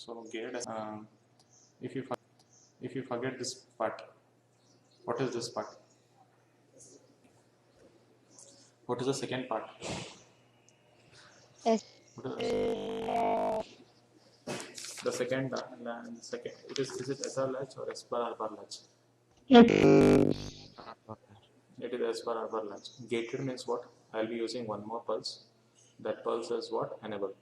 So get if you if you forget this part, what is this part? What is the second part? Yes. What is the second second? Is it SR latch or S bar R bar latch? It is S bar R bar latch. Gated means what? I'll be using one more pulse. That pulse is what? Enable.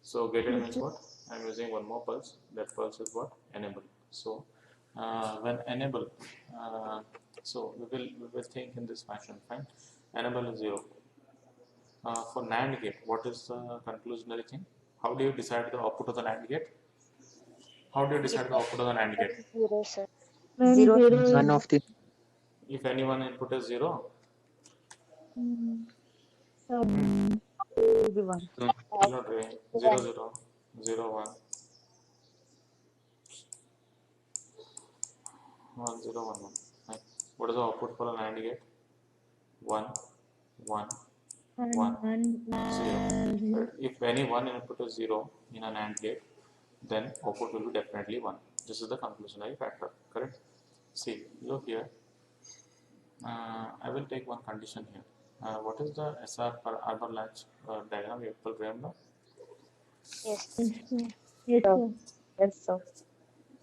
So gated means what? I'm using one more pulse. That pulse is what? Enable. So when enable, so we will think in this fashion. Fine. Enable is 0. For NAND gate, what is the conclusionary thing? How do you decide the output of the NAND gate? How do you decide the output of the NAND gate? Zero, sir. When Zero. zero One is of the If any one input is 0, will be one. will not be 0, 0, 0, 1, 1, 0, 1, 1. Right. What is the output for a NAND gate? 1, 1, 1, 0. Right. If any one input is 0 in an AND gate, then output will be definitely 1. This is the conclusionary factor, correct? See, look here. I will take one condition here. What is the SR per arbor latch diagram? You will remember. Yes. Yes, Sir. sir. Yes, sir.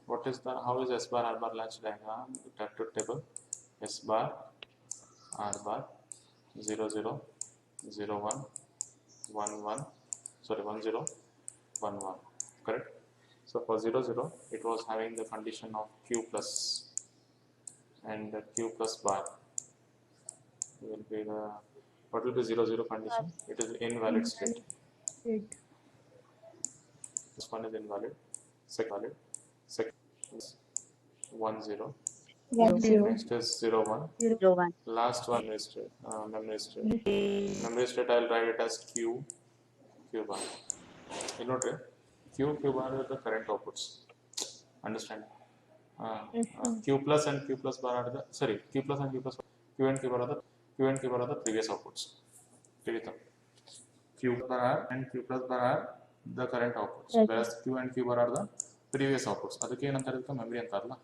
What is the how is S bar R bar latch diagram? Truth table. S bar R bar 0 0 0 1 1 1 sorry 1 0 1 1, correct? So for 0 0 it was having the condition of Q plus, and the Q plus bar will be the what will be 0 0 condition? It is invalid state. This one is invalid. Second valid. Second is 1 0. 1 0. Next is 0 1. 0 1. Last one is memory state. Memory state I'll write it as Q bar. You know it? Q bar are the current outputs. Understand? Q plus and Q plus bar are the sorry Q plus and Q plus Q and Q bar are the previous outputs. Q bar and Q plus bar are the current outputs, whereas Q and Q bar are the previous outputs. ಅದಕ್ಕೆ ಏನಂತಾರೆ memory ಅಂತಾರಲ್ಲ.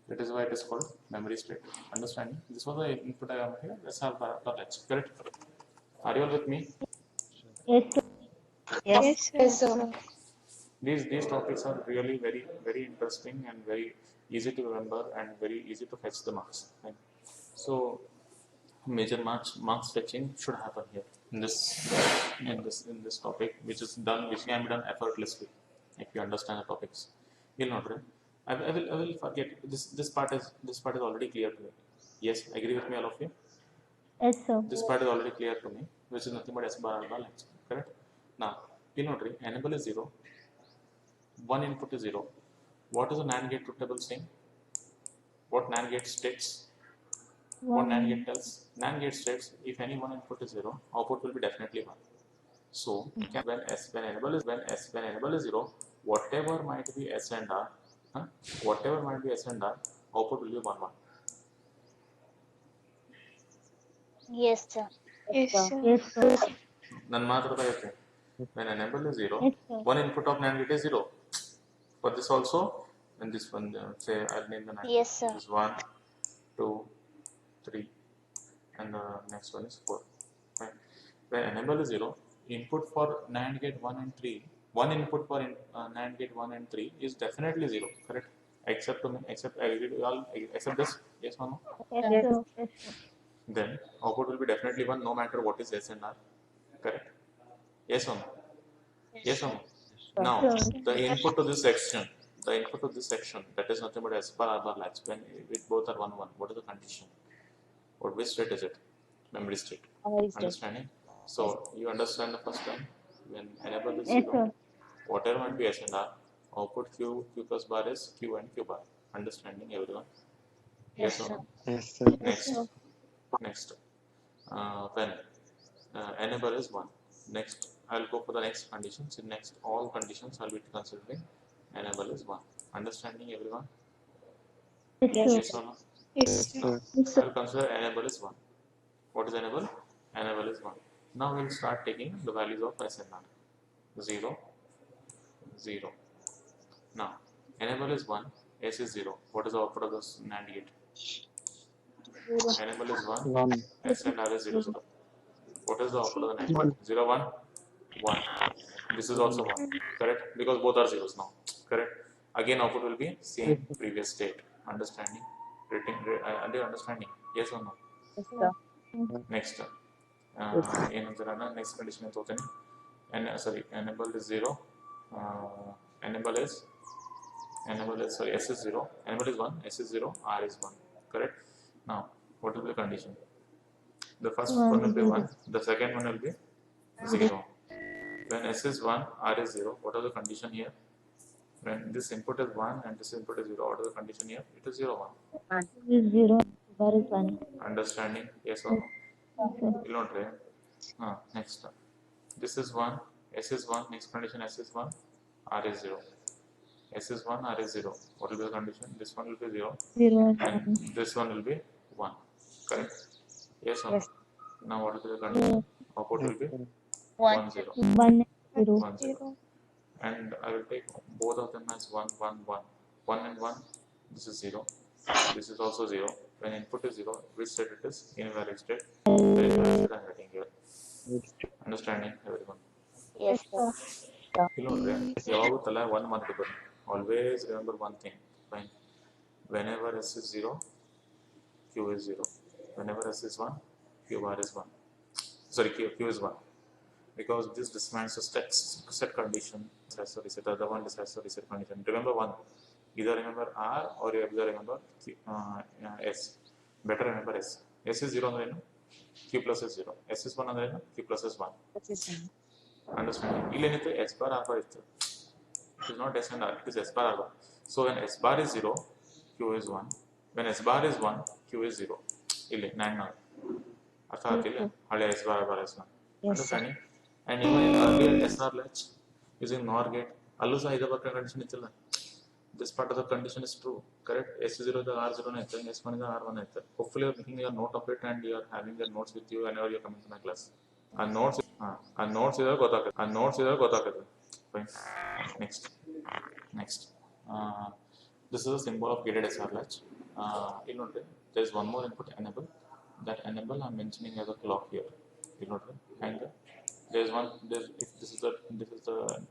That is why it is called memory state. Understanding? This was the input diagram here. Let's have let's correct. Are you all with me? Yes, sir. Yes. Yes, sir. These topics are really very interesting and very easy to remember and very easy to fetch the marks. Right? So major marks fetching should happen here in this topic, which can be done effortlessly if you understand the topics. You'll not right? I will forget this part is already clear to me. Yes, agree with me all of you. Yes, sir. This part is already clear to me, which is nothing but S bar R bar latch, correct? Now, you'll note enable is 0, one input is 0. What is the NAND gate truth table saying? What NAND gate states? What NAND gate tells? NAND gate states if any one input is 0, output will be definitely 1. So when enable is 0, whatever might be S and R, whatever might be S and R, output will be 1 1. Yes, sir. Yes, sir. Yes, sir. ನನ್ನ ಮಾತ್ರ ಇರುತ್ತೆ. When enable is 0, Yes, sir. one input of NAND gate is 0. For this also, and this one, say I'll name the NAND. Yes, sir. This is 1, 2, 3, and the next one is 4. Right. When enable is 0, input for NAND gate 1 and 3, one input for NAND gate 1 and 3 is definitely 0, correct? Except this, yes or no? Yes, sir. Yes, sir. Then output will be definitely 1 no matter what is S and R, correct? Yes or no? Yes or no? Now, the input to this section, that is nothing but S bar R bar latch. When both are 1 1, what is the condition? Which state is it? Memory state. Understanding? So you understand the first time when enable is 0, whatever might be S and R, output Q plus bar is Q and Q bar. Understanding everyone? Yes or no? yes, sir. Next. When enable is 1. Next, I'll go for the next conditions. In next, all conditions I'll be considering enable is 1. Understanding everyone? Yes or no? Yes, No. sir. I'll consider enable is 1. What is enable? Enable is 1. Now we'll start taking the values of S and R. 0, 0. Now, enable is 1, S is 0. What is the output of this NAND gate? Enable is 1, 1, S and R is 0, 0. What is the output of the NAND 1, gate? 0, 1, 1. This is also 1, correct? Because both are zeros now, correct? Again, output will be same previous state. Understanding? Under understanding? Yes or no? Yes, sir. Next. Next condition is open. Sorry, enable is 0. Enable is sorry, S is 0. Enable is 1. S is 0. R is 1. Correct? Now, what will be the condition? The first one will be 1. The second one will be 0. When S is 1, R is 0. What are the condition here? When this input is 1 and this input is 0, what is the condition here? It is 0, 1. Is 0. Bar is 1. Understanding? Yes or no? Yes, sir. You don't try. Next. This is 1. S is 1. Next condition S is 1. R is 0. S is 1. R is 0. What will be the condition? This one will be 0. 0 and And 1. this one will be 1. Correct? Yes or no? Yes. Now what will be the condition? Output will be 1, 1, 0. 1 and 0. 1, 0. And I will take both of them as 1, 1, 1. 1 and 1, this is 0. This is also 0. When input is 0, which state it is? Invalid state. When invalid state, I am writing here. Understanding, everyone? Yes, sir. One month. Always remember one thing. Fine. Whenever S is 0, Q is 0. Whenever S is 1, Q bar is 1. Sorry, Q is 1. Because this demands a set condition, reset, other one decides to reset condition. Remember one, either remember R or you either remember S. Better remember S. S is 0 and Q plus is 0. S is 1 and Q plus is 1. Understanding? Illenithu S bar R bar is 0. It is not S and R, it is S bar R bar. So when S bar is 0, Q is 1. When S bar is 1, Q is 0. Ille, 9 now. Artha agile, hale S bar R bar is 1. Understanding? And even in earlier SR latch using NOR gate, allusa either condition is this part of the condition is true, correct? S0 is the R0 and S1 is the R1. Hopefully, you are making a note of it and you are having your notes with you whenever you are coming to my class. And notes is fine. Next. This is a symbol of gated SR latch. There is one more input, enable. That enable I am mentioning as a clock here. And there's one. If this is the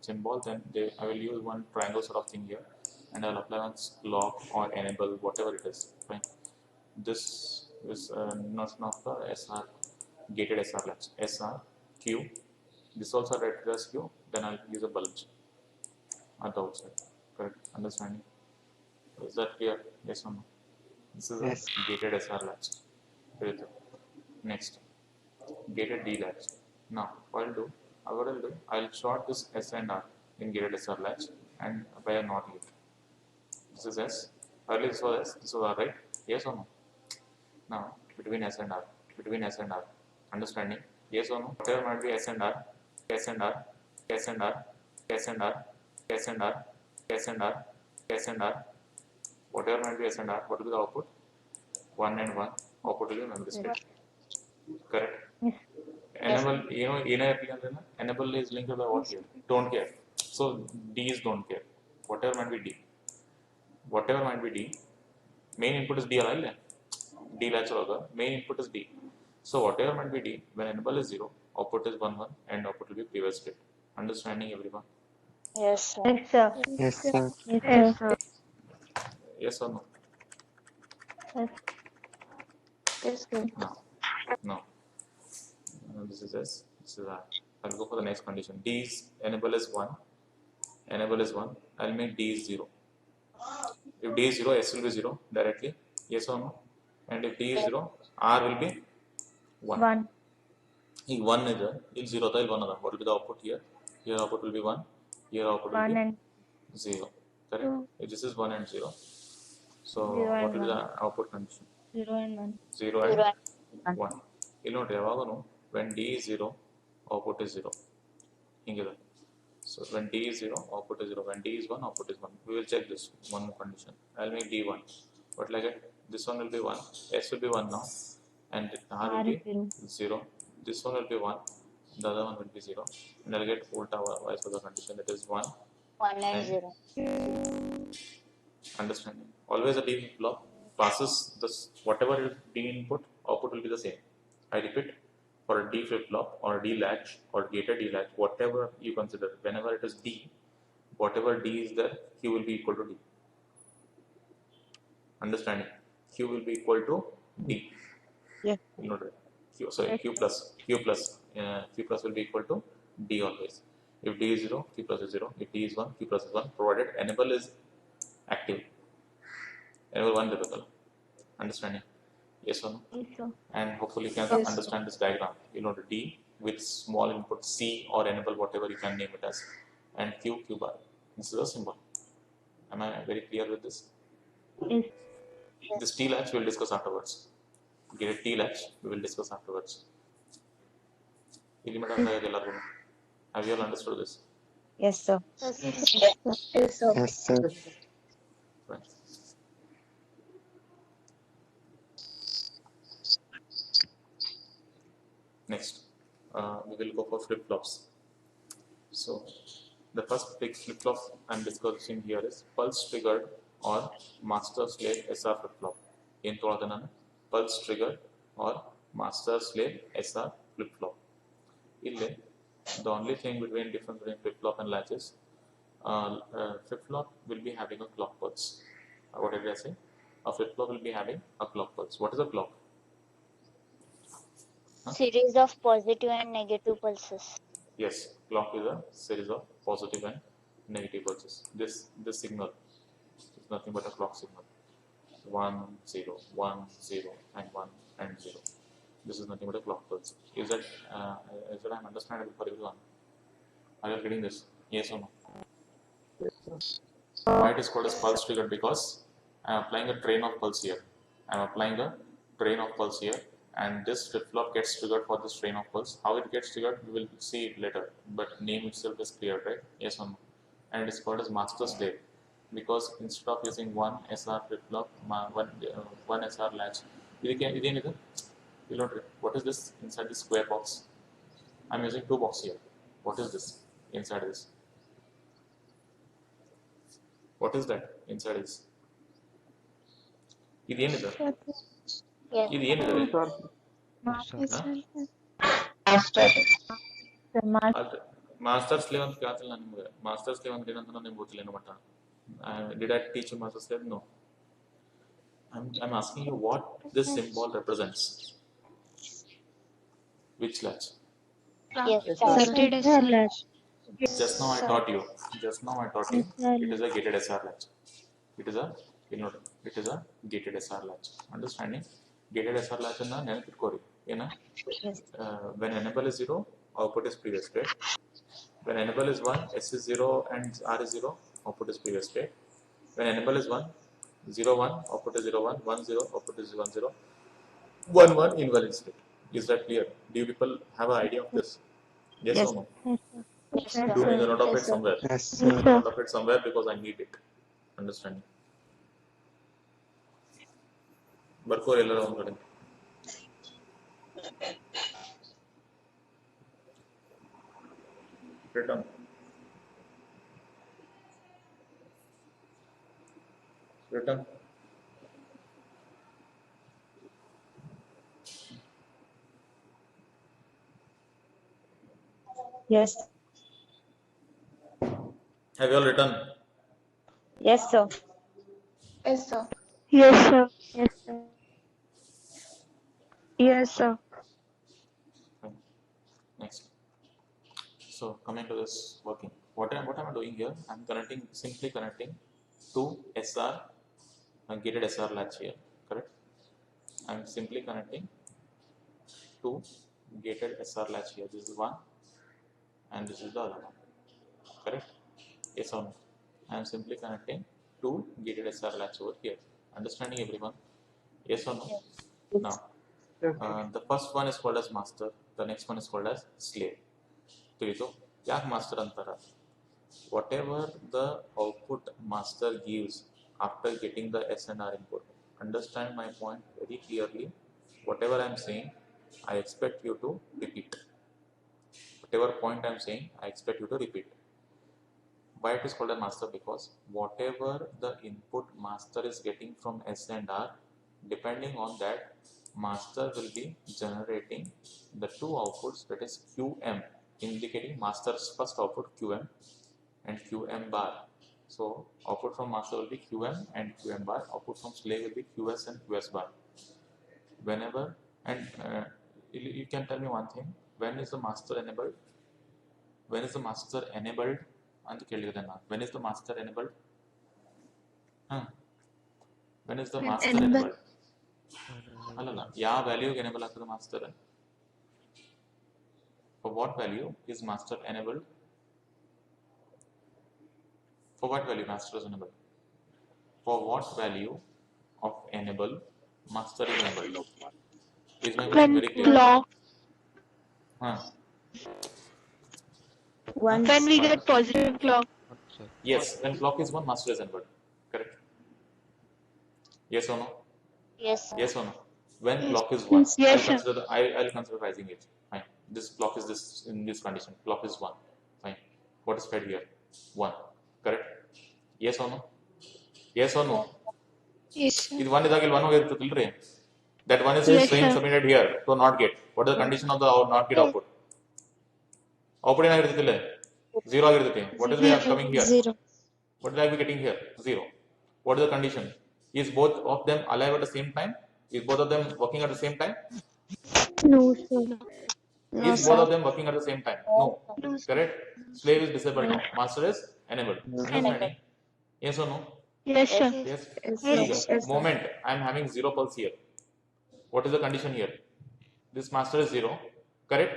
symbol, then I will use one triangle sort of thing here, and I'll apply one lock or enable, whatever it is. Fine. This is notion of the SR gated SR latch. SR Q. This also read as Q. Then I'll use a bulge at the outside. Correct. Understanding? Is that clear? Yes or no? This is Yes. a gated SR latch. Next, gated D latch. Now, what I'll do, I'll short this S and R in gated SR latch and by a NOT gate. This is S. Earlier this was S, this was R, right? Yes or no? Now, between S and R. Understanding? Yes or no? Whatever might be S and R, S and R, S and R, S and R, S and R, S and R, S and R. Whatever might be S and R, what will be the output? 1 and 1. Output will be memory state. Correct? Yes. Enable, enable is linked to the what here? Don't care. So D is don't care. Whatever might be D. Main input is D, right? D latch hoga. Main input is D. So whatever might be D, when enable is 0, output is 1, 1, and output will be previous state. Understanding, everyone? Yes, sir. Yes, sir. Yes, sir. Yes, sir. Yes or no? Yes. Yes, sir. No. This is S. This is R. I'll go for the next condition. D is enable is 1. I'll make D is 0. If D is 0, S will be 0 directly. Yes or no? And if D is 0, R will be 1. 1. If 1 is there, if 0 is 1. What will be the output here? Here output will be 1. Here output will 1 be and 0. Correct? If this is 1 and 0. So 0 what and will be 1. the output condition? 0 and 1. 0 and 1. When D is 0, output is 0. So when D is 0, output is 0. When D is 1, output is 1. We will check this one more condition. I'll make D 1. But like it, this one will be 1. S will be 1 now. And R will be 0. This one will be 1. The other one will be 0. And I'll get ulta vice versa condition, that is 1. 1 and and 0. understanding. Always a D flip-flop passes this whatever is D input, output will be the same. I repeat, for a D flip-flop or D latch or gated D latch, whatever you consider, whenever it is D, whatever D is there, Q will be equal to D. Understanding? Q will be equal to D. Yes. You know that. Q plus Q plus will be equal to D always. If D is 0, Q plus is 0. If D is 1, Q plus is 1, provided enable is active. Enable 1 difficult. Understanding? Yes or no? Yes, sir. And hopefully you can Yes. understand this diagram. You know the D with small input C or enable, whatever you can name it as, and Q bar. This is a symbol. Am I very clear with this? Yes. This T latch we will discuss afterwards. Get a T latch we will discuss afterwards. Have you all understood this? Yes, sir. Yes. Yes, sir. Yes, sir. Right. Next, we will go for flip flops. So, the first big flip flop I'm discussing here is pulse triggered or master slave SR flip flop. In pulse triggered or master slave SR flip flop. The only thing difference between flip flop and latch is flip flop will be having a clock pulse. What did I say? A flip flop will be having a clock pulse. What is a clock? Series of positive and negative pulses. Yes, clock is a series of positive and negative pulses. This signal is nothing but a clock signal. 1 0 1 0 and 1 and 0. This is nothing but a clock pulse. Is that I'm understandable for everyone? Are you getting this? Yes or no? Why it is called as pulse triggered? Because I am applying a train of pulse here. I am applying a train of pulse here, and this flip flop gets triggered for this train of pulse. How it gets triggered, we will see it later. But name itself is clear, right? Yes or no? And it is called as master slave because instead of using one SR flip flop, one SR latch, what is this inside this square box? I am using two boxes here. What is this inside this? What is that inside this? ಇದು ಏನಿದೆ? Yes. ಇದು ಏನಿದೆ? Master slave ಅಂತ ಕೇಳ್ತಿಲ್ಲ ನಾನು ನಿಮಗೆ. Master slave ಅಂದ್ರೆ ಏನಂತ ನನಗೆ ಗೊತ್ತಿಲ್ಲ ಏನು ಮಟ್ಟ. Did I teach you master slave? No. I'm asking you what this symbol represents. Which latch? Yes. Gated SR latch. Just now I taught you. It is a gated SR latch. It is a gated SR latch. Understanding? Gated SR latch ಅನ್ನ ನೆನಪಿಟ್ಕೋರಿ. ಏನ? When enable is 0, output is previous state. When enable is 1, S is 0 and R is 0, output is previous state. When enable is 1, 0 1, output is 0 1, 1 0, output is 1 0, 1 1, invalid state. Is that clear? Do you people have an idea of this? Yes or no? Yes, sir. Do make a note of it somewhere. Yes, Do sir. make a note of it somewhere because I need it. Understanding? ಬರ್ಕೋರಿ ಎಲ್ಲರೂ ಒಂದು ಕಡೆ. Return. Return. Yes. Have you all written? Yes, sir. Yes, sir. Yes, sir. Yes, sir. Yes, sir. Fine. Next. So coming to this working, what am I doing here? I'm simply connecting two SR gated SR latch here. Correct? I'm simply connecting two gated SR latch here. This is one, and this is the other one. Correct? Yes or no? I'm simply connecting two gated SR latch over here. Understanding everyone? Yes or no? Now, the first one is called as master. The next one is called as slave. ತಿಳಿತು ಯಾಕೆ master ಅಂತಾರ? Whatever the output master gives after getting the S and R input. Understand my point very clearly. Whatever I am saying, I expect you to repeat. Whatever point I am saying, I expect you to repeat. Why it is called as master? Because whatever the input master is getting from S and R, depending on that, master will be generating the two outputs, that is QM, indicating master's first output QM and QM bar. So output from master will be QM and QM bar, output from slave will be QS and QS bar. Whenever, and you can tell me one thing, when is the master enabled? When is the master enabled? ಅಂತ ಕೇಳಿದೆ ನಾನು. When is the master enabled? When is the master enabled? ಅಲ್ಲಲ್ಲ, ಯಾವ ವ್ಯಾಲ್ಯೂಗೆ enable ಆಗ್ತದೆ master? For what value is master enabled? For what value master is enabled? For what value of enable master is enabled? Is my question very clear? Clock. One. When we get positive clock. Yes, when clock is 1, master is enabled. Correct? Yes or no? Yes, sir. Yes or no? When clock is 1, Yes, sir. I'll consider rising age. Fine. This clock is this in this condition. Clock is 1. Fine. What is fed here? 1. Correct? Yes or no? Yes or no? Yes, sir. ಇದು 1 ಇದಾಗಿ 1 ಹೋಗಿರ್ತದಿಲ್ರಿ? That 1 is Yes, saying sir. submitted here to not get. What is the condition of the not get output? Output ಏನಾಗಿರ್ತದಿಲ್ಲ? 0 ಆಗಿರ್ತೈತಿ. What is coming here? 0. What will I be getting here? 0. What is the condition? Is both of them alive at the same time? Is both of them working at the same time? No, sir. No, Is sir. both of them working at the same time? No. Correct? Slave is disabled now. Master is enabled. Understanding? Yes or no? Yes, sir. Yes. Yes, Here, yes, moment I am having 0 pulse here. What is the condition here? This master is 0. Correct?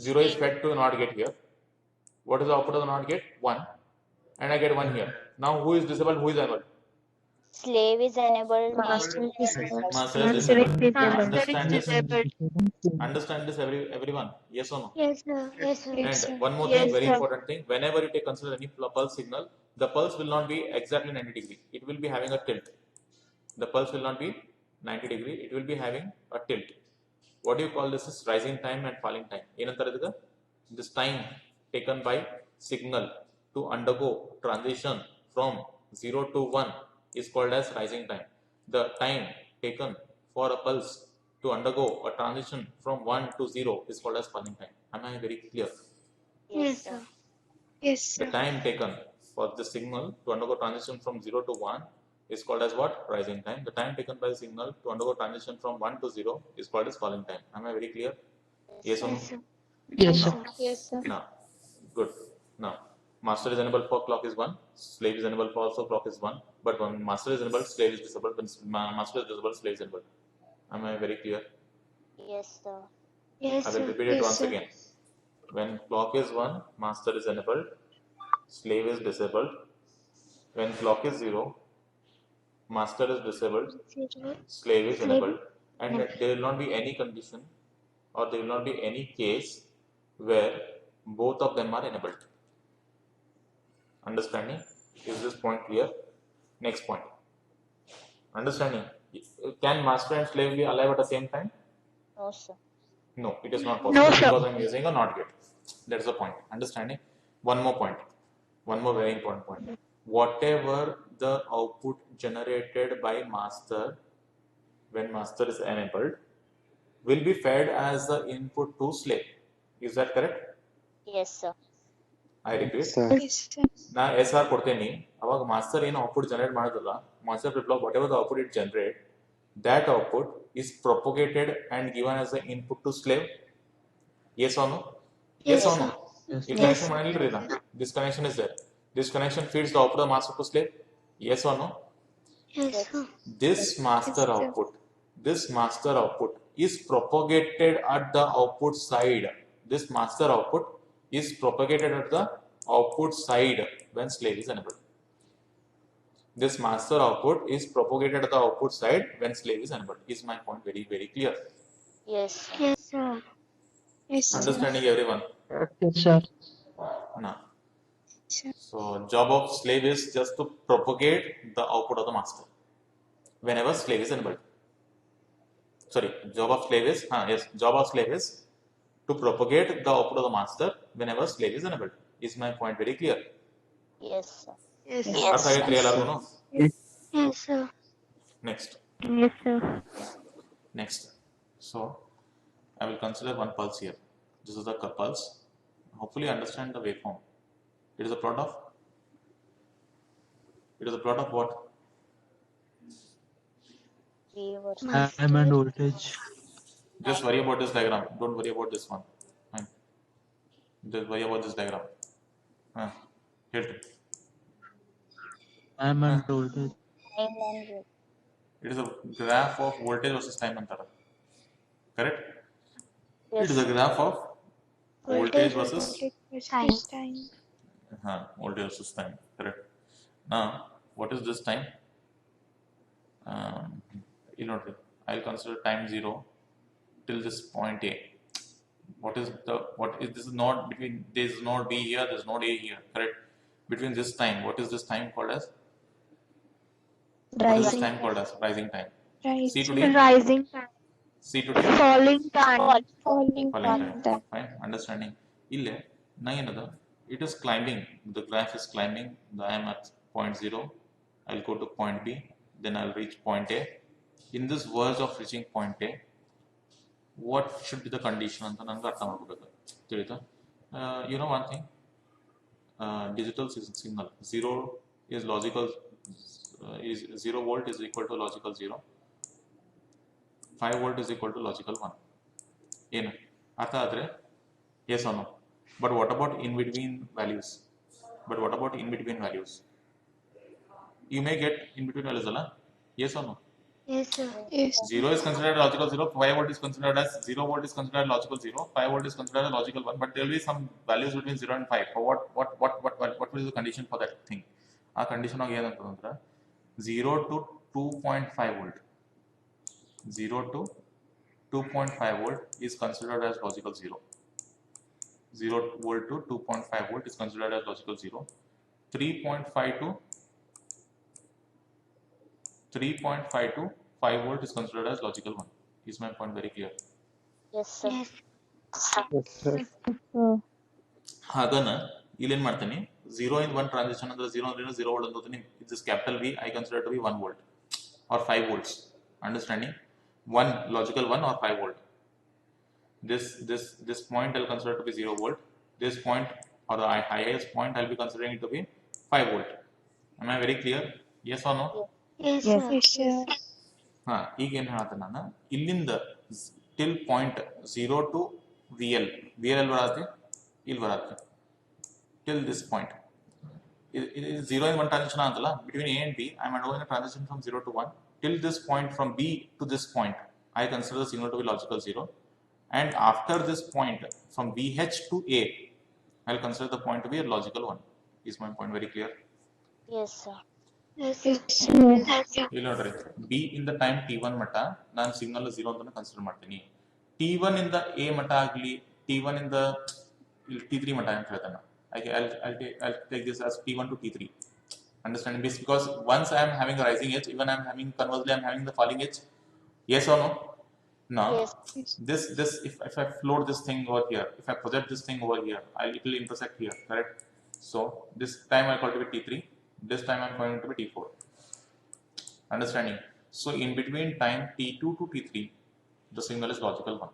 0 is fed to not get here. What is the output of the not get? 1. And I get 1 here. Now who is disabled? Who is enabled? Slave is enabled. Master is disabled. Master is Master is disabled. disabled. Understand this? Disabled. Understand this, everyone? Yes or no? Yes, sir. Yes, sir. And one more Yes, thing, very sir. important thing. Whenever you take consider any pulse signal, the pulse will not be exactly 90 degree. It will be having a tilt. The pulse will not be 90 degree. It will be having a tilt. What do you call this? Is rising time and falling time. ಏನಂತಾರೆ ಇದಕ್ಕೆ? This time taken by signal to undergo transition from 0 to 1 is called as rising time. The time taken for a pulse to undergo a transition from 1 to 0 is called as falling time. Am I very clear? Yes, sir. Yes, The sir. time taken for the signal to undergo transition from 0 to 1 is called as what? Rising time. The time taken by the signal to undergo transition from 1 to 0 is called as falling time. Am I very clear? Yes or no? Yes, sir. Yes, sir. Yes, sir. Now, good. Now, master is enabled for clock is 1, slave is enabled for also clock is 1, but when master is enabled, slave is disabled, when master is disabled, slave is enabled. Am I very clear? Yes, sir. Yes, I will sir. repeat it Yes, once sir. again. When clock is 1, master is enabled, slave is disabled. When clock is 0, master is disabled, slave is enabled, and there will not be any condition or there will not be any case where both of them are enabled. Understanding? Is this point clear? Next point. Understanding? Can master and slave be alive at the same time? No, sir. No, it is not possible No, sir. because I am using a not get. That's the point. Understanding? One more point. One more very important point. Whatever the output generated by master when master is enabled will be fed as the input to slave. Is that correct? Yes, sir. I repeat. Yes, sir. ನಾ S R ಕೊಡ್ತೇನೆ ಅವಾಗ master ಏನು output generate ಮಾಡೋದಲ್ಲ master flip flop what ever the output it generate that output is propagated and given as the input to slave. Yes or no? Yes or no? This connection ಮಾಡಿಲ್ರಿ ನಾ. This connection is there. This connection feeds the output of master to slave. Yes or no? Yes, sir. This master output is propagated at the output side. This master output is propagated at the output side when slave is enabled. This master output is propagated at the output side when slave is enabled. Is my point very, very clear? Yes, sir. Yes, sir. Yes, sir. Understanding everyone? Yes, sir. Now, Sir. so job of slave is just to propagate the output of the master whenever slave is enabled. Sorry, job of slave is to propagate the output of the master whenever slave is enabled. Is my point very clear? Yes, sir. Yes. ಅರ್ಥ ಆಗೈತ್ರಿ ಎಲ್ಲಾರ್ಗು? Yes, sir. Next. Yes, sir. Next. So I will consider one pulse here. This is the pulse. Hopefully understand the waveform. It is a plot of what? We were Time and voltage. Just worry about this diagram. Don't worry about this one. Fine. Just worry about this diagram. Hit. Time and voltage. time and It is a graph of voltage versus time antara. Correct? yes, It is a graph of voltage versus Time. voltage versus time. Correct. Now, what is this time? I'll consider time 0 till this point A. What is this is not between, there is node B here, there is node A here, correct? Between this time, what is this time called as? What is this time called as? Rising time. See today? Rising time. See today? Falling time. Falling Falling time. time. Fine, understanding. Ille, na ಏನದ? It is climbing. The graph is climbing. I am at point 0. I'll go to point B. Then I'll reach point A. In this verge of reaching point A, what should be the condition ಅಂತ ನನಗೆ ಅರ್ಥ ಮಾಡ್ಕೋಬೇಕು. ತಿಳಿತಾ? You know one thing? Digital signal 0 is logical. Is 0 volt is equal to logical 0. 5 volt is equal to logical 1. ಏನು ಅರ್ಥ ಆದರೆ yes or no? But what about in between values? You may get in between values ಅಲ್ಲ? Yes or no? Yes, sir. Yes. 0 is considered logical 0, 5 volt is considered as 0 volt is considered logical 0, 5 volt is considered as logical 1, but there will be some values between 0 and 5. For what is the condition for that thing? Our condition of 0 to 2.5 volt. 0 to 2.5 volt is considered as logical 0. 0 volt to 2.5 volt is considered as logical 0. 3.5 to 5 volt is considered as logical 1. Is my point very clear? yes, sir. Yes. ಅದನ್ನ ಇಲ್ಲೇನು ಮಾಡ್ತೀನಿ, 0 in 1 transition ಅಂದ್ರೆ 0 ಅಂದ್ರೆ 0 volt ಅಂತೀನಿ. This capital V I consider to be 1 volt or 5 volts. Understanding? 1 logical 1 or 5 volt. This point I'll consider to be 0 volt. This point or the highest point I'll be considering it to be 5 volt. Am I very clear? Yes or no? Yes, sir. Yes, sir. ಈಗ ಏನು ಹೇಳ್ತೇನೆ ನಾನು, ಇಲ್ಲಿಂದ till point 0 to VL ಎಲ್ಲಿ ಬರತ್ತೆ? ಇಲ್ಲಿ ಬರತ್ತೆ. Till this point ಇದು 0 in 1 ಟ್ರಾನ್ಸಿಷನ್ ಅಂತಲ್ಲ, between A and B I am undergoing a transition from 0 to 1. Till this point, from B to this point, I consider the signal to be logical 0, and after this point from VH to A I will consider the point to be a logical 1. Is my point very clear? Yes, sir. Yes, ಇಲ್ಲಿ ನೋಡ್ರಿ, B ಇಂದ time T1 ಮಟ್ಟ ನಾನು signal 0 ಅಂತ consider ಮಾಡ್ತೀನಿ. T1 ಇಂದ A ಮಟ್ಟ ಆಗಲಿ, T1 ಇಂದ T3 ಮಟ್ಟ ಅಂತ ಹೇಳ್ತಾನೆ. I'll take this as T1 to T3. Understanding this, because once I am having a rising edge, even I am having, conversely I am having the falling edge. Yes or no? Now Yes. this if I float this thing over here, if I project this thing over here, it will intersect here, correct? So this time I call it to be T3, this time I am going to be T4. Understanding? So in between time T2 to T3, the signal is logical 1.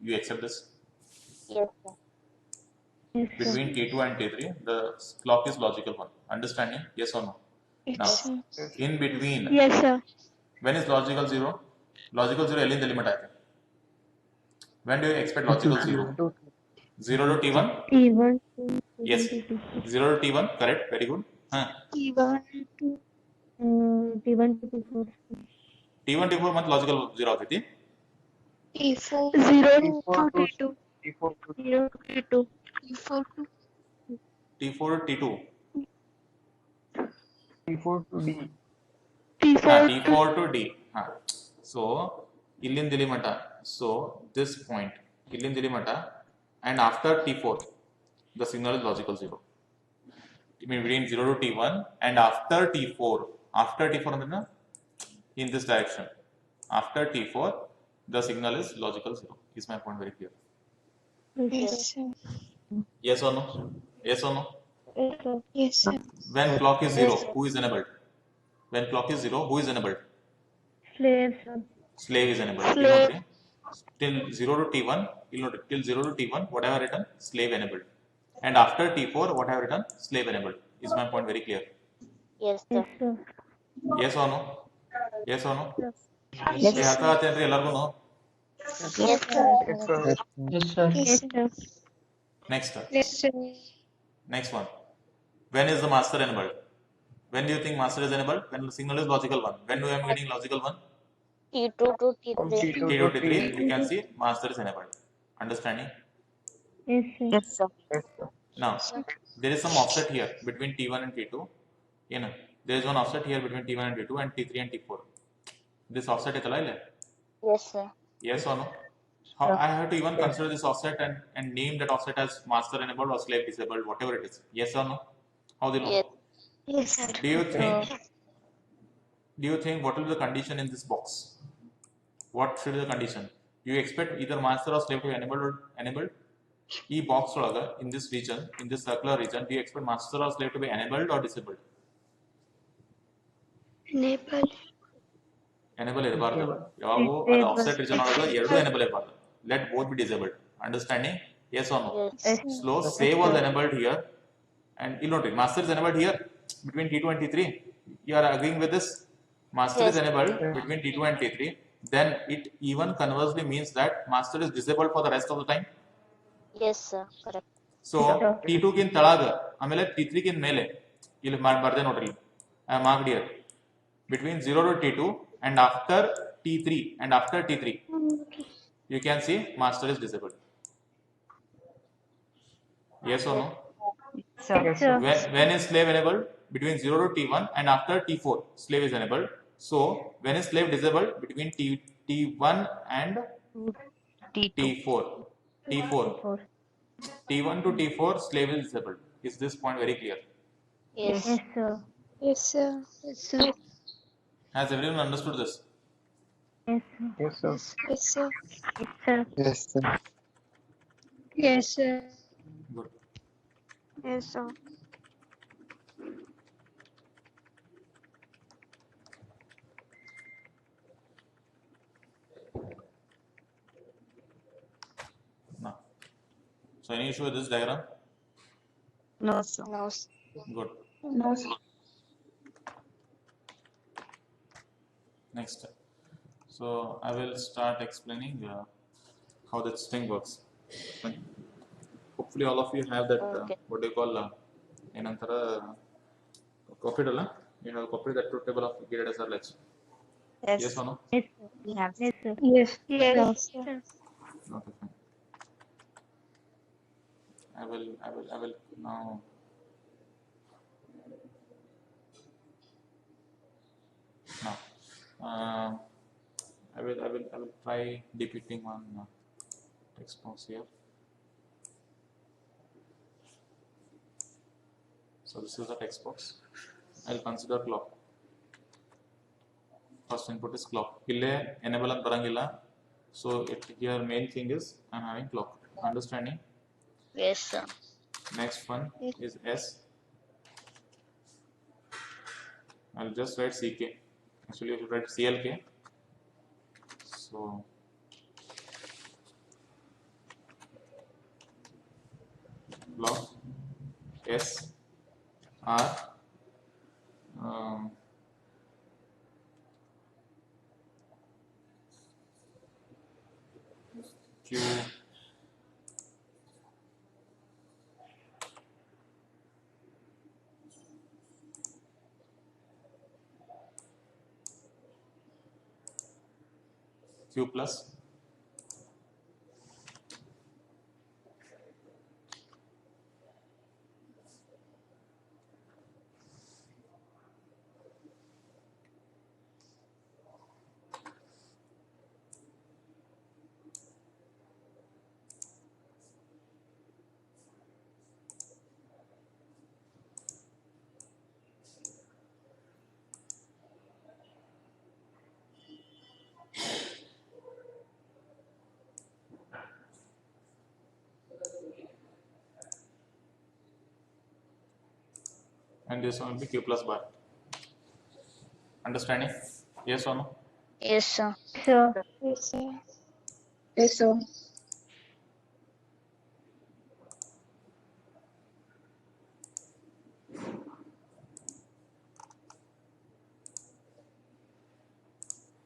You accept this? Yes, sir. Between T2 and T3, the clock is logical 1. Understanding? Yes or no? Now, in between, Yes, sir. when is logical 0? Logical 0 ಎಲ್ಲಿಂದ limit ಆಯ್ತು? When do you expect logical 0? 0 to T1? T1. Yes. 0 to T1, correct, very good. T1 to T1 to T4. T1 T4 ಮತ್ತೆ logical 0 ಆಗ್ತೈತಿ. T4 0 to T2. 0 to T2. T4 to T4 to T2. T4 T4 to D. So ಇಲ್ಲಿಂದ ಇಲ್ಲಿ ಮಟ್ಟ, so this point ಇಲ್ಲಿಂದ ಇಲ್ಲಿ ಮಟ್ಟ, and after T4 the signal is logical 0. I mean between 0 to T1 and after T4 ಅಂದ್ರೆ in this direction, after T4 the signal is logical 0. Is my point very clear? yes, sir. Yes or no? Yes or no? Yes, sir. Yes, sir. When clock is 0, Yes, sir. who is enabled? When clock is 0, who is enabled? Slave, sir. Slave is enabled. Slave. Till 0 to T1, till 0 to T1, what I have written? Slave enabled. And after T4, what I have written? Slave enabled. Is my point very clear? Yes, Yes, sir. sir. Yes or no? Yes or no? Yes, Yes, sir. ಎಲ್ಲರಿಗೂ no? Yes, sir. Yes, sir. Yes, Yes, sir. sir. Next. Yes, sir. Next one. When is the master enabled? When do you think master is enabled? When the signal is logical 1. When do I am getting logical 1? T2 to From T3. T2 T2 to to T3, T. we can see master is enabled. Understanding? Yes, sir. Yes, sir. Yes, sir. Now, Yes, sir. there is some offset here between T1 and T2. You know, there is one offset here between T1 and T2 and T3 and T4. This offset is alive? Yes, sir. Yes or no? How I have to even consider this offset and name that offset as master enabled or slave disabled, whatever it is. Yes or no? How do you know? Yes. Yes, sir. Do you think Uh, what will be the condition in this box? What should be the condition? You expect either master or slave to be enabled or enabled? E box in this region, in this circular region, do you expect master or slave to be enabled or disabled? Enable. Enable ಇರಬಾರ್ದು Disable. ಯಾವಾಗೂ ಅದು Disable. Offset region ಒಳಗೆ ಎರಡು enable ಇರಬಾರ್ದು. Let both B disabled. Understanding? yes or no? yes. Yes, Slow save was enabled here and you notice master is enabled here between T2 and T3. You are agreeing with this? Master is Yes. enabled Yes. between T2 and T3. Then it even conversely means that master is disabled for the rest of the time. Yes, sir. Correct. So Sure. T2 ಗಿನ್ ತಳಗ ಆಮೇಲೆ T3 ಗಿನ್ ಮೇಲೆ ಇಲ್ಲಿ ಬರ್ದೆ ನೋಡ್ರಿ I marked here between 0 to T2 and after T3 and after T3 you can see master is disabled. Yes or no? Yes, sir. When is slave enabled? Between 0 to T1 and after T4 slave is enabled. So when is slave disabled? Between T1 and T4. T4. Four. T1 to T4 slave is disabled. Is this point very clear? Yes. Yes, sir. Yes, sir. Yes, sir. Has everyone understood this? Yes, sir. Yes, sir. Yes, sir. Yes, sir. Yes, sir. Yes, sir. Good. Yes, sir. Now, so any issue with this diagram? No, sir. No, sir. Good. No, sir. Next. So I will start explaining how this thing works. Fine. Hopefully all of you have that Okay. what do you call ಏನಂತಾರ copied ಅಲ್ಲ? You have copied that truth table of graded SRLH. Yes or no? Yes, sir. We have. Yes, sir. Yes. Yes, Yes. sir. Okay, fine. I will now I will try depicting one text box here. So this is the text box. I'll consider clock. First input is clock. Ille enable ant barangilla. So here main thing is I'm having clock. Understanding? Yes, sir. Next one is S. I'll just write CK. Actually, you should write CLK. So block S R Q Q plus and this one will be q plus bar. Understanding? Yes or no? Yes, sir. Sir. Yes, sir. Yes, sir.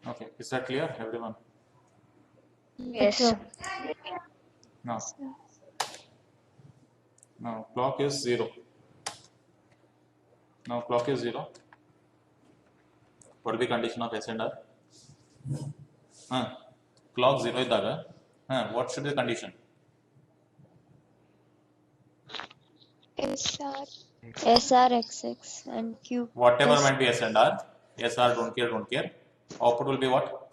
Okay, is that clear, everyone? Yes, sir. Now, Sir. now clock is 0. Now clock is 0. What will be condition of S and R? Clock 0 idaga. What should be the condition? SR. SRXX and Q Whatever plus might be S and R. SR don't care, don't care. Output will be what?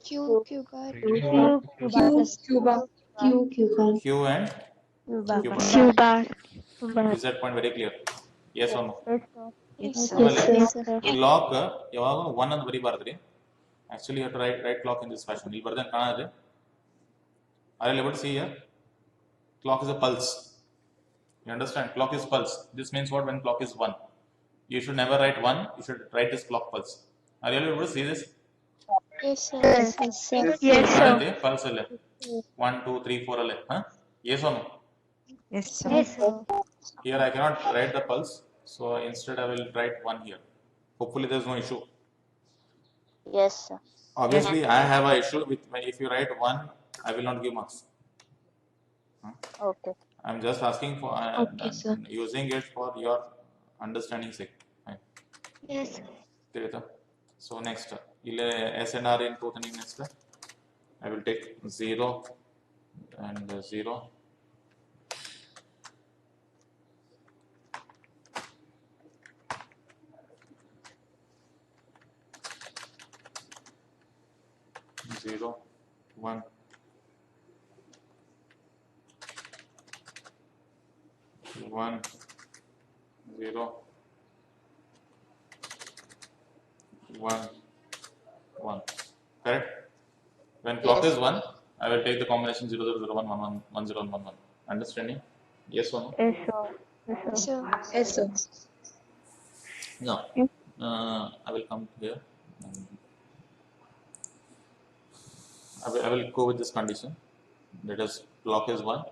Q. Q bar. Q. Q bar. Q bar. Q and Q bar. Q bar. Q bar. Bar. Is that point very clear? Yes or no? Yes, sir. Yes, Yes, sir. ಆಮೇಲೆ yes, Sir. sir. Clock ಯಾವಾಗ 1 ಅಂತ ಬರಿಬಾರ್ದ್ರಿ. Actually you have to write clock in this fashion. ಇಲ್ಲಿ ಬರ್ದಂಗೆ ಕಾಣದೆ. Are you able to see here? Clock is a pulse. You understand? Clock is pulse. This means what? When clock is 1, you should never write 1. You should write this clock pulse. Are you able to see this? Yes, sir. Yes, sir. Yes, sir. ಕಾಣುತ್ತೆ pulse ಅಲ್ಲೇ 1 2 3 4 ಅಲ್ಲೇ. Yes or no? Yes, sir. Yes, sir. Here I cannot write the pulse, so instead I will write 1 here. Hopefully there is no issue. Yes, sir. Obviously I have a issue with if you write 1, I will not give marks. Okay. I'm just asking for Okay, sir. using it for your understanding sake. Fine. Yes, sir. ತಿಳಿತಾ? So next ಇಲ್ಲಿ S and R in total next I will take 0 and 0. Zero, 1, 1, 0, 1, 1. Correct? When clock Yes. is 1, I will take the combination 0, 0, 0, 1, 1, 1, 1, 0, 1, 1. Understanding? Yes or no? Yes, sir. Yes, sir. Yes, sir. Yes, sir. No. I will come here. I will go with this condition. That is, clock is 1.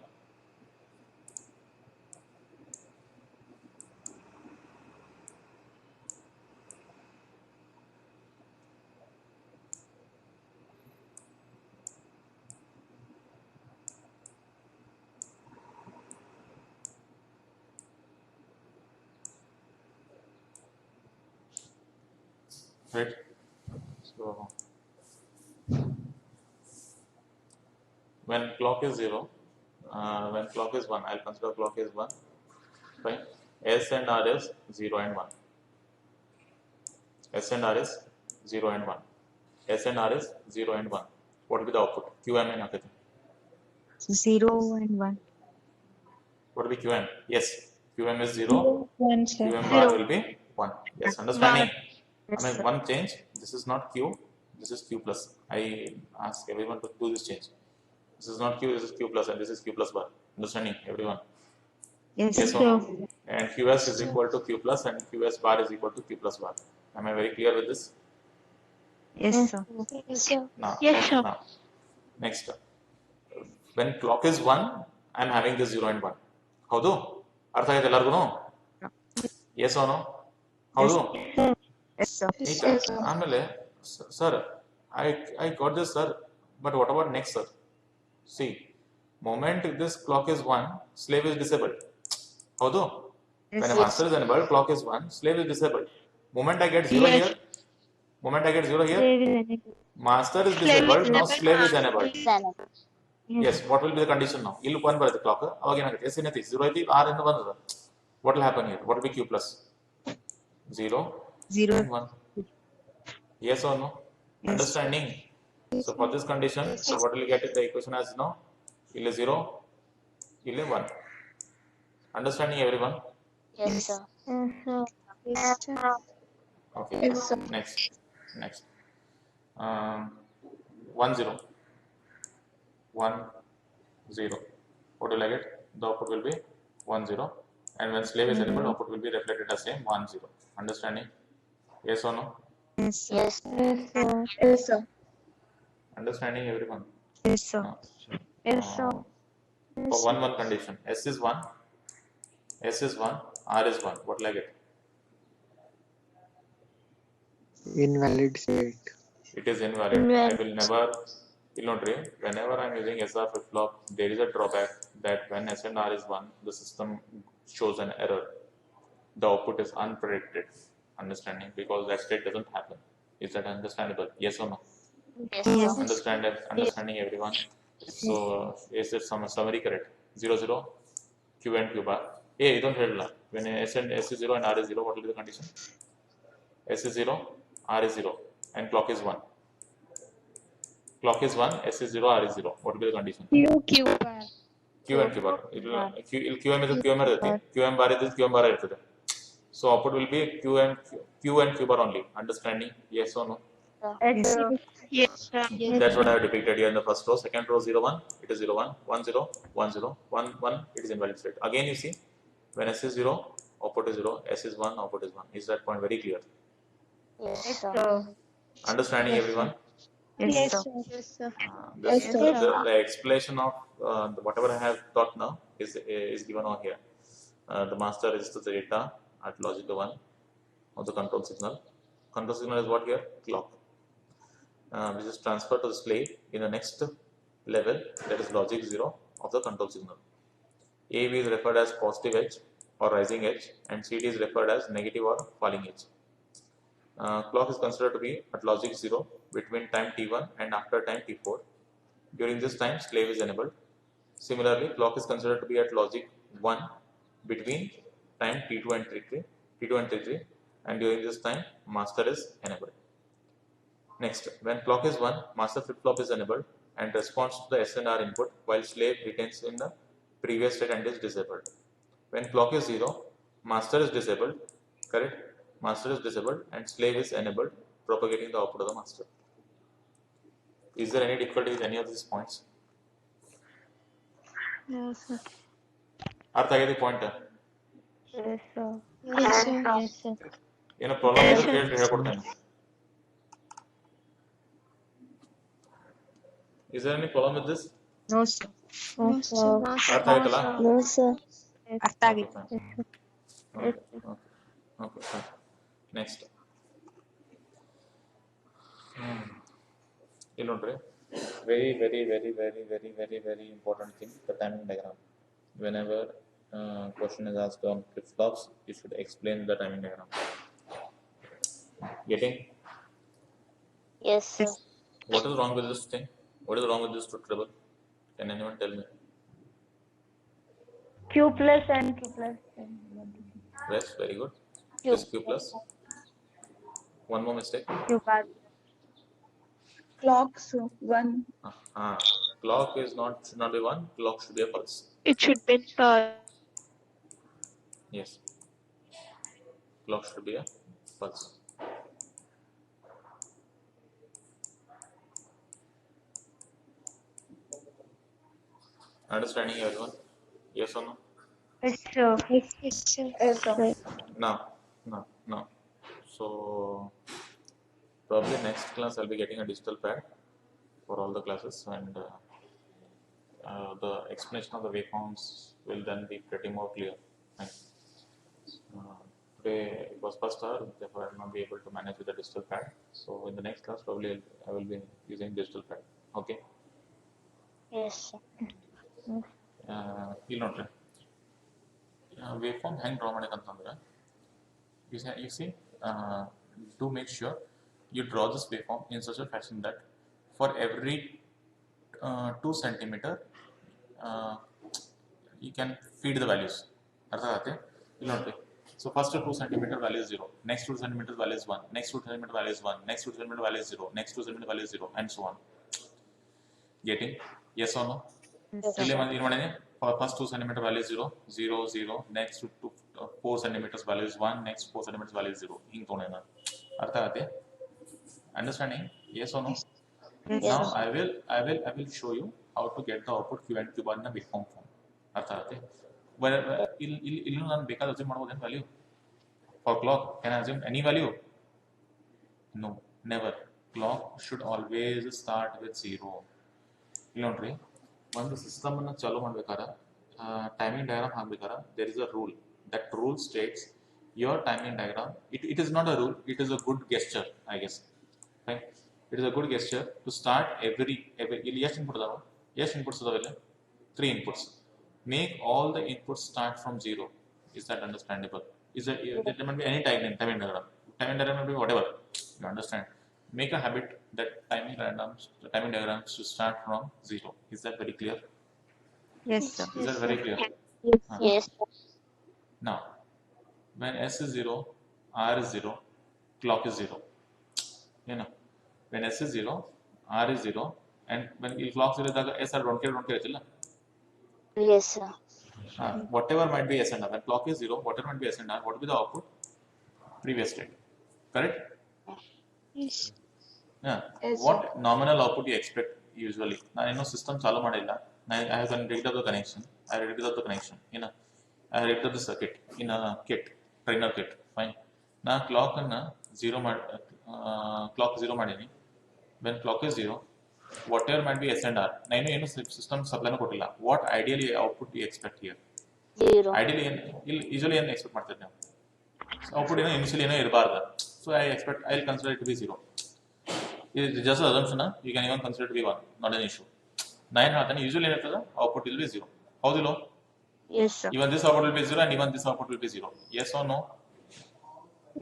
Right? So, when clock is 0, when clock is 1, I'll consider clock is 1. Fine. S and R is 0 and 1. S and R is 0 and 1. S and R is 0 and 1. What will be the output? QM and Akati. 0 and 1. What will be QM? Yes. QM is 0. 1, sir. QM bar will be 1. Yes, understanding? Yes, I mean, sir. one change. This is not Q. This is Q plus. I ask everyone to do this change. This is not Q. This is Q plus, and this is Q plus bar. Understanding, everyone? Yes, Yes sir. or no? And QS is equal to Q plus, and QS bar is equal to Q plus bar. Am I very clear with this? Yes, sir. Yes, sir. Now, Yes, sir. now, next. When clock is 1, I am having this 0 and 1. ಹೌದು ಅರ್ಥ ಆಯ್ತು ಎಲ್ಲರಿಗೂ? Yes or no? ಹೌದು? Yes, sir. ಈಗ ಆಮೇಲೆ sir I got this sir, but what about next sir? See, moment this clock is 1, slave is disabled. ಹೌದು? When a master is enabled, clock is 1, slave is disabled. Moment I get 0 here, moment I get 0 here, Slave is enabled. master is disabled, now slave is enabled. Then Yes, what will be the condition now? ಇಲ್ಲಿ 1 ಬರುತ್ತೆ clock, ಅವಾಗ ಏನಾಗುತ್ತೆ? S ಏನೈತಿ? 0 ಐತಿ, R ಇಂದ 1 ಅದ. What will happen here? What will be Q plus? 0 0. and 1. Yes or no? Yes. Understanding? So for this condition, so what will you get the equation as now? ಇಲ್ಲಿ 0, ಇಲ್ಲಿ 1. Understanding, everyone? yes, sir. Yes, sir. Yes, sir. Okay. Yes, sir. Next. 1 0. 1 0. What will I get? The output will be 1 0. and when slave is enabled, output will be reflected as same 1 0. Understanding? Yes or no? Yes, sir. Yes. Yes, sir. Yes, sir. Understanding everyone? Yes, sir. No. Yes, sir. For one condition, S is 1, S is 1, R is 1. What like it? Invalid state. It is invalid. Invalid. I will never, will not read. Whenever I am using SR flip flop, there is a drawback that when S and R is 1, the system shows an error. The output is unpredicted. Understanding? Because that state doesn't happen. Is that understandable? Yes or no? Yes, Yes. sir. Understanding everyone. So is it some summary correct? 0 0 Q and Q bar. Hey, don't read la. When S is 0 and R is 0, what will be the condition? S is 0, R is 0, and clock is 1. Clock is 1, S is 0, R is 0. What will be the condition? Q bar. Q and Q bar. QM is QM ಇರುತ್ತೆ. QM bar is QM bar ಇರ್ತದೆ. So output will be Q and Q bar only. Understanding? Yes or no? Yes, sir. Yes, sir. That's what I have depicted here in the first row. Second row 0 1, it is 0 1, 1 0, 1 0, 1 1, it is invalid state. Again you see, when S is 0, output is 0, S is 1, output is 1. Is that point very clear? Yes, Yes, sir. sir. Understanding everyone? Yes, sir. Yes, sir. This, Yes, sir. the explanation of whatever I have taught now is given on here. The master registers the data at logic 1 of the control signal. Control signal is what here? Clock. Which is transferred to the slave in the next level, that is logic 0 of the control signal. AB is referred as positive edge or rising edge, and CD is referred as negative or falling edge. Clock is considered to be at logic 0 between time t1 and after time t4. During this time, slave is enabled. Similarly, clock is considered to be at logic 1 between time t2 and t3, and during this time, master is enabled. Next, when clock is 1, master flip-flop is enabled and responds to the SNR input while slave retains in the previous state and is disabled. When clock is 0, master is disabled, correct? Master is disabled and slave is enabled, propagating the output of the master. Is there any difficulty with any of these points? Yes, sir. ಅರ್ಥ ಆಗಿದೆ point? Yes, sir. Yes, sir. Yes, sir. ಏನೋ problem ಇದೆ ಕೇಳಿ ಹೇಳ್ಕೊಡ್ತೇನೆ. Is there any problem with this? No, sir. No, sir. ಅರ್ಥ ಆಯ್ತಲ್ಲ? No, sir. ಅರ್ಥ ಆಗಿತ್ತು. Okay, fine. Next. ಇಲ್ಲಿ ನೋಡ್ರಿ, very important thing, the timing diagram. Whenever question is asked on flip-flops, you should explain the timing diagram. Getting? Yes, sir. What is wrong with this thing? What is wrong with this truth table? Can anyone tell me? Q plus and Q plus. Yes, very good. Q. Just Q plus. One more mistake. Q bar. Clock, so 1. Clock is should not be 1. Clock should be a pulse. It should be Yes. Clock should be a pulse. Understanding everyone? Yes or no? Yes, sir. Yes, sir. Yes, sir. No. So probably next class I'll be getting a digital pad for all the classes, and the explanation of the waveforms will then be pretty more clear. Right? Today it was first hour, therefore I will not be able to manage with the digital pad. So in the next class probably I will be using digital pad. Okay? Yes, sir. You'll note waveform hang draw madekantandre, you see, to make sure you draw this waveform in such a fashion that for every 2 centimeter you can feed the values. You'll note. So first 2 centimeter value is 0, next 2 centimeter value is 1, next 2 centimeter value is 1, next 2 centimeter value is 0, next 2 centimeter value is 0, and so on. Getting? Yes or no? First 2 centimeter value is 0, 0, 0, next 4 centimeters value is 1, next 4 centimeters value is 0. Understanding? Yes or no? Yes, Now sir. I will show you how to get the output Q and Q bar in a waveform form. ಇಲ್ಲಿ ನಾನು ಬೇಕಾದ assume ಮಾಡ್ಬೋದೇನು value for clock can assume any value no never clock should always start with 0 ಇಲ್ಲಿ ನೋಡ್ರಿ ಒಂದು system ಅನ್ನು ಚಾಲೂ ಮಾಡ್ಬೇಕಾದ್ರೆ ಟೈಮಿಂಗ್ ಡಯಾಗ್ರಾಮ್ ಹಾಕ್ಬೇಕಾದ್ರೆ there is a rule that rule states your timing diagram it is not a rule, it is a good gesture I guess, right? It is a good gesture to start every ಇಲ್ಲಿ ಎಷ್ಟು input ಅದಾವ, ಎಷ್ಟು inputs ಅದಾವ ಇಲ್ಲಿ 3 inputs. Make all the inputs start from 0. Is that understandable? Is that there might be any timing diagram might be whatever, you understand? Make a habit that timing diagrams should start from 0. Is that very clear? Yes, sir. Is that very clear? Yes. Now when S is 0, R is 0, clock is 0. You know, when S is 0, R is 0, and when clock 0 daga S R don't care chilla. Yes, sir. Whatever might be S and R. When clock is 0, whatever might be S and R, what will be the output? Previous state. Correct? Yes. Yeah. Yes, What nominal output you expect usually? ನಾನು ಇನ್ನೂ system ಚಾಲೂ ಮಾಡಿಲ್ಲ. I have rigged up the connection. You know, I have rigged up the circuit in a kit. Trainer kit, fine. Now clock ಅನ್ನ 0 clock 0 ಮಾಡೀನಿ. When clock is 0, whatever might be S and R. ನಾನು ಏನು system ಸಪ್ಲೈನ ಕೊಟ್ಟಿಲ್ಲ. What ideally output you expect here? 0. Ideally usually ಏನು expect ಮಾಡ್ತೀರಿ ನೀವು? Output ಏನೋ initially ಏನೋ ಇರಬಾರ್ದು. So I'll consider it to be 0. It is just an assumption. You can even consider it to be 1, not an issue. 9 ಹೇಳ್ತಾನೆ usually ಏನಿರ್ತದೆ output will be 0. ಹೌದಿಲ್ಲೋ? Yes, sir. Even this output will be 0 and even this output will be 0. Yes or no?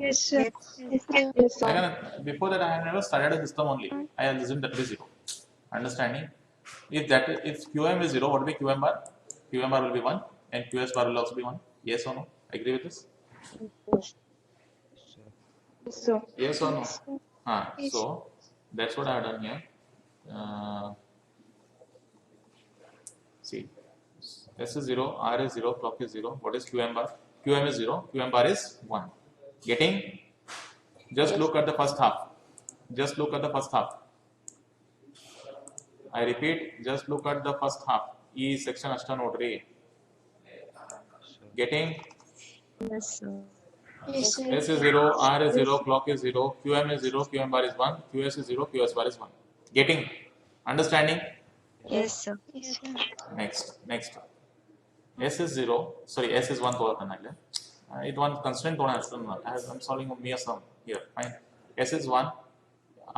Yes, sir. Yes, sir. Before that, I have never started a system only. I have assumed that will be 0. Understanding? If QM is 0, what will be QM bar? QM bar will be 1 and QS bar will also be 1. Yes or no? Agree with this? Yes, sir. Yes or no? So that's what I have done here. See, S is 0, R is 0, clock is 0. What is QM bar? QM is 0, QM bar is 1. Getting? Just look at the first half. Just look at the first half. I repeat, just look at the first half. E section ashta nodri. Getting? Yes, sir. Yes, sir. S is 0, R is 0, clock is 0, QM is 0, QM bar is 1, QS is 0, QS bar is 1. Getting? Understanding? Yes, sir. Yes, sir. Next. S is 0, sorry, S is 1 ತಗೋತಾನಲ್ಲ. It one constraint ತಗೋಣ ಅಷ್ಟನ್ನ. I'm solving a mere sum here. Fine. S is 1,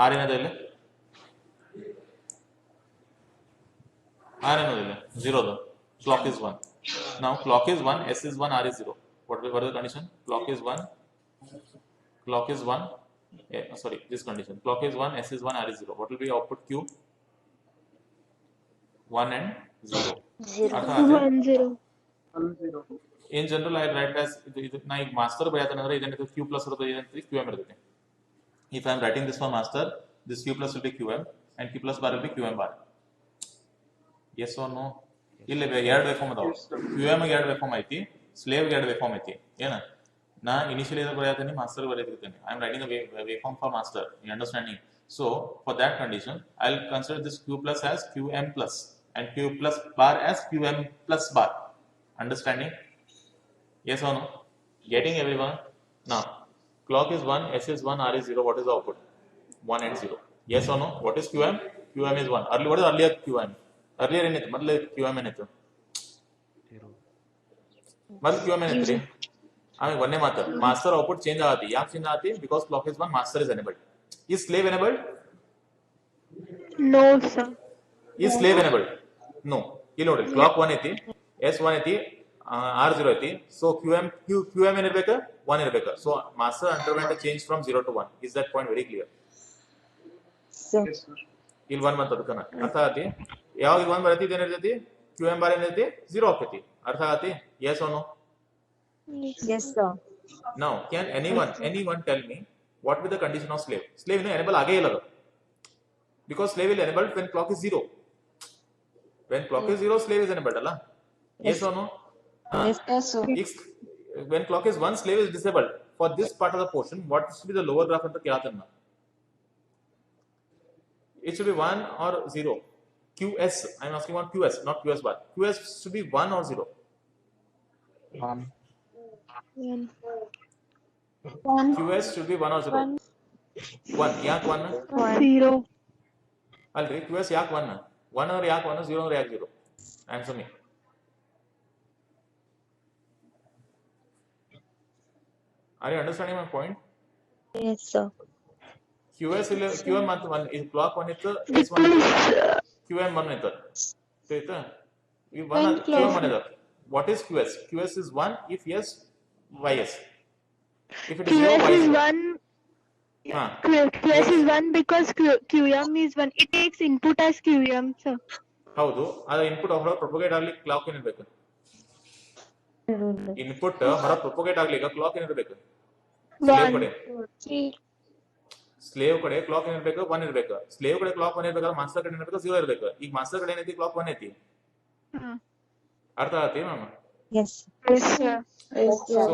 R ಏನದಿಲ್ಲ? R ಏನದಿಲ್ಲ? 0 ದು. Clock is 1. Now clock is 1, S is 1, R is 0. What is the condition? Clock is 1. Sorry, this condition. Clock is 1, S is 1, R is 0. What will be output Q? 1 and 0. 0. ಅರ್ಥ ಆಯ್ತಾ? 1, 0. In general, I write as na ಈಗ master ಬರೆಯತನಂದ್ರೆ ಇದೇನಿದೆ Q plus ಇರುತ್ತೆ ಇದೇನಿದೆ QM ಇರುತ್ತೆ. If I am writing this for master, this Q plus will be QM and Q plus bar will be QM bar. Yes or no? ಇಲ್ಲಿ ಎರಡು wave form ಅದಾವ. QM ಗೆ ಎರಡು wave form ಐತಿ, slave ಗೆ ಎರಡು wave form ಐತಿ. ಏನ ನಾ ಇನಿಷಿಯಲಿ ಇದು ಬರೆಯತೀನಿ, master ಬರೆಯತಿರ್ತೀನಿ. I am writing the wave form for master. You understanding? So for that condition, I'll consider this Q plus as QM plus and Q plus bar as QM plus bar. Understanding? Yes or no? Getting everyone? Now, clock is 1, S is 1, R is 0. What is the output? 1 and 0. Yes or no? What is QM? QM is 1. What is earlier QM? Earlier ಏನಿತ್ತು? ಮೊದಲು QM ಏನಿತ್ತು? ಮೊದಲು QM ಏನಿತ್ತು ರೀ? ಆಮೇಲೆ ಒಂದೇ ಮಾತು, master output change ಆಗತಿ. ಯಾಕೆ ಚೇಂಜ್ ಆಗತಿ? Because clock is 1, master is enabled. Is slave enabled? No, sir. Is slave enabled? No. ಇಲ್ಲಿ ನೋಡ್ರಿ, ಕ್ಲಾಕ್ 1 ಐತಿ, S 1 ಐತಿ, R 0 ಐತಿ. So QM ಏನಿರ್ಬೇಕು? 1 ಇರ್ಬೇಕು. So master underwent change from 0 to 1. Is that point very clear? ಇಲ್ಲಿ 1 ಬಂತ ಅದಕ್ಕನ ಅರ್ಥ ಆಗತಿ. ಯಾವಾಗ 1 ಬರತಿ ಏನಿರ್ತೈತಿ? QM bar ಏನಿರ್ತೈತಿ? 0 ಆಗ್ತೈತಿ. ಅರ್ಥ ಆಗತಿ? Yes or no? Yes, sir. Now, can anyone tell me what will be the condition of slave? Slave is enable ಆಗೇ ಇಲ್ಲ ಅದು. Because slave will enabled when clock is 0. When clock is 0, slave is enabled ಅಲ್ಲ? Yes or no? Yes, sir. When clock is 1, slave is disabled. For this part of the portion, what should be the lower graph ಅಂತ ಕೇಳತನ? It should be 1 or 0. QS, I am asking about QS, not QS bar. QS should be 1 or 0. 1. QS should be 1 or 0. 1 ಯಾಕೆ 1 0. ಅಲ್ರಿ QS ಯಾಕೆ 1 1 ಅಂದ್ರೆ ಯಾಕೆ 1 0 ಅಂದ್ರೆ ಯಾಕೆ 0 answer me. Are you understanding my point? Yes, sir. QS ಇಲ್ಲ QM ಅಂತ 1 ಇದು ಕ್ಲಾಕ್ 1 ಇತ್ತು S1 QM 1 ಇತ್ತು ಆಯ್ತಾ ಈ 1 QM 1 ಇದೆ. What is QS? QS is 1 if yes YS. If it is 0 QS is YS. 1. हाँ. QS is 1 because QM is 1. It takes input as QM, sir. ಹೌದು ಅದ ಇನ್ಪುಟ್ ಹೊರ ಪ್ರೊಪಗೇಟ್ ಆಗ್ಲಿಕ್ಕೆ ಕ್ಲಾಕ್ ಏನಿರ್ಬೇಕು ಇನ್ಪುಟ್ ಹೊರ ಪ್ರೊಪಗೇಟ್ ಆಗ್ಲಿಕ್ಕೆ clock ಏನಿರ್ಬೇಕು slave ಕಡೆ clock ಏನಿರ್ಬೇಕು 1 ಇರ್ಬೇಕು slave ಕಡೆ ಕ್ಲಾಕ್ 1 ಇರ್ಬೇಕಾದ್ರೆ ಮಾಸ್ಟರ್ ಕಡೆ ಏನಿರ್ಬೇಕು 0 ಇರ್ಬೇಕು ಈಗ ಮಾಸ್ಟರ್ ಕಡೆ ಏನೈತಿ ಕ್ಲಾಕ್ 1 ಐತಿ ಅರ್ಥ ಆಗತ್ತಿ ಮ್ಯಾಮ್ Yes. ಸೊ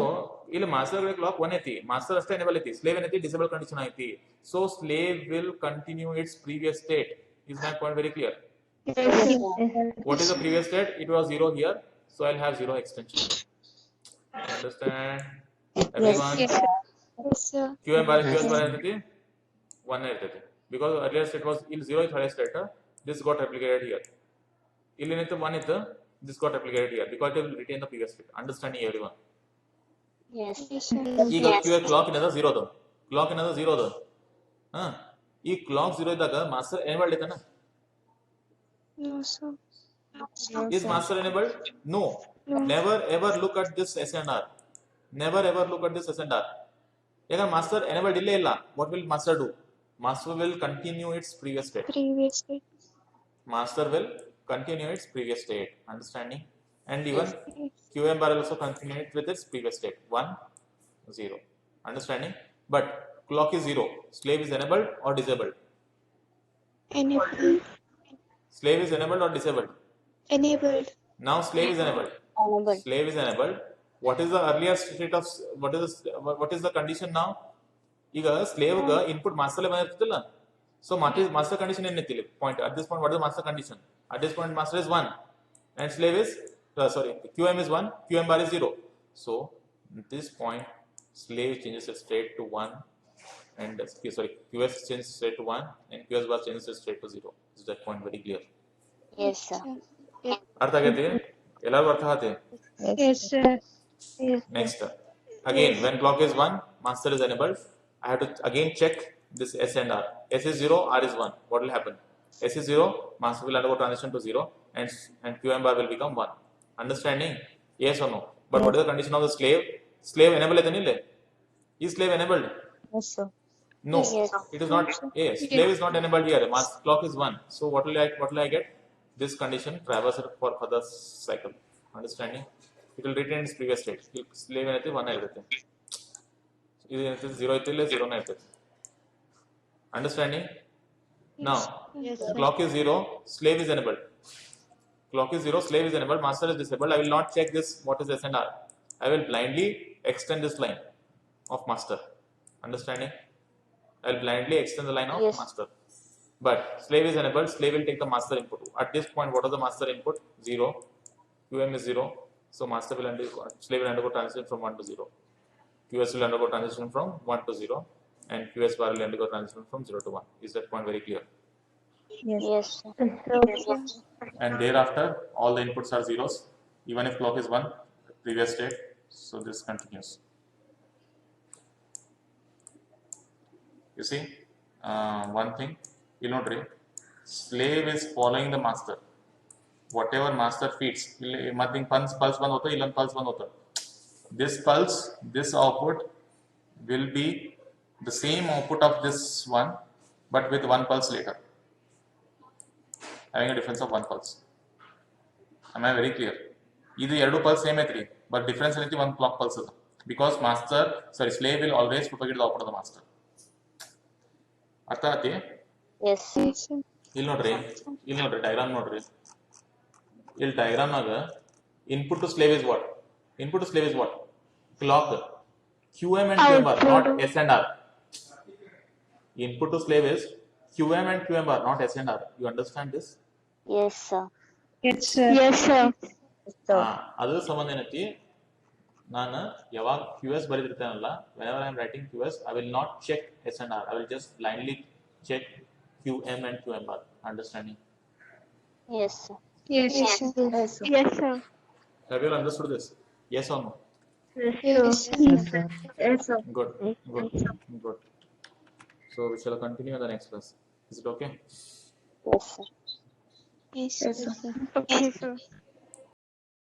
ಇಲ್ಲಿ ಮಾಸ್ಟರ್ ಕಡೆ ಕ್ಲಾಕ್ 1 ಐತಿ ಮಾಸ್ಟರ್ ಅಷ್ಟೇ ಎನೇಬಲ್ ಐತಿ ಸ್ಲೇವ್ ಏನೈತಿ ಡಿಸೇಬಲ್ ಕಂಡೀಷನ್ ಐತಿ so slave will continue it's previous state is my point very clear. What is the previous state? It was 0 here, so I'll have 0 extension. Understand? Everyone? Yes, sir. QM bar entity 1 entity. Because earlier state was in 0 is higher state, this got replicated here. ಇಲ್ಲಿ ಏನಿತ್ತು 1 ಇತ್ತು, this got replicated here because it will retain the previous state. Understanding everyone? Yes. ಈಗ QM clock ಏನದ 0 ಅದ. Clock ಏನದ 0 ಅದ. ಈ clock 0 ಇದ್ದಾಗ master enabled ಐತನ? No, sir. Is master enabled? No. Never ever look at this SNR. Never ever look at this SNR. If master enabled illa illa, what will master do? Master will continue its previous state. Previous state. Master will continue its previous state. Understanding? And even QM bar will also continue it with its previous state. 1, 0. Understanding? But clock is 0. Slave is enabled or disabled? Enabled. Slave is enabled or disabled? Enabled. Now slave is enabled. Enabled. Slave is enabled. What is the earliest state of what is the condition now? ಈಗ slave ಗ input master ಲೆ ಬಂದಿರ್ತಲ್ಲ so master condition ಏನೈತಿ ಇಲ್ಲಿ point at this point what is the master condition? At this point master is 1 and slave is QM is 1 QM bar is 0 so at this point slave changes its state to 1 and QS changes state to 1 and QS bar changes its state to 0. Is that point very clear? Yes, sir. ಅರ್ಥ ಆಗೈತಿ ಎಲ್ಲರಿಗೂ ಅರ್ಥ ಆಗತ್ತೆ Yes, sir. next again when clock is 1 master is enabled I have to again check this S and R. S is 0 R is 1 what will happen? S is 0 master will undergo transition to 0 and QM bar will become 1. Understanding? Yes or no? But what is the condition of the slave enabled ಇದನ್ನ ಇಲ್ಲಿ is slave enabled? Yes, sir. No, Yes. it is not. Yes, slave is not enabled here. Master clock is 1. So what will I get? This condition traversed for further cycle. Understanding? It will retain its previous state. Slave ಏನೈತಿ 1 ಇರುತ್ತೆ. ಇದು ಏನೈತಿ 0 ಐತಿ ಇಲ್ಲ 0 ನೇ ಇರ್ತೈತಿ. Understanding? Now, clock is 0, slave is enabled. Clock is 0, slave is enabled, master is disabled. I will not check this. What is S and R? I will blindly extend this line of master. Understanding? I will blindly extend the line of Yes. master. But slave is enabled, slave will take the master input. At this point, what is the master input? 0. QM is 0. So master will slave will undergo transition from 1 to 0. QS will undergo transition from 1 to 0. And QS bar will undergo transition from 0 to 1. Is that point very clear? Yes. Yes, sir. And thereafter, all the inputs are zeros. Even if clock is 1, previous state. So this continues. You see, one thing, you know, slave is following the master. Whatever master feeds, nothing pulse band hota, ilan pulse band hota. This pulse, this output will be the same output of this one, but with one pulse later, having a difference of one pulse. Am I very clear? Either ಎರಡು pulse same ಐತ್ರಿ, but difference ಏನೈತಿ one clock pulse ಅದ. Because slave will always propagate the output of the master. ಅರ್ಥ ಆತಿ? Yes, sir. ಇಲ್ಲಿ ನೋಡ್ರಿ diagram ನೋಡ್ರಿ ಇಲ್ಲಿ ಡಯಾಗ್ರಾಮ್ ನಾಗ input to slave is what clock QM and QM bar not S and R. Input to slave is QM and QM bar not S and R. You understand this? Yes, sir. Yes, sir. Yes, sir. Yes, sir. ಅದ್ರ ಸಂಬಂಧ ಏನೈತಿ ನಾನು ಯಾವಾಗ QS ಬರೆದಿರ್ತಾನಲ್ಲ, whenever I am writing QS, I will not check S and R. I will just blindly check QM and QMR. Understanding? Yes, sir. Yes, Yes, sir. yes, sir. Yes, sir. Have you all understood this? Yes or no? Yes, sir. Yes, sir. Yes, sir. Good, good, good. So we shall continue in the next class. Is it okay? Yes, sir. Yes, Yes, sir. sir. Okay, sir.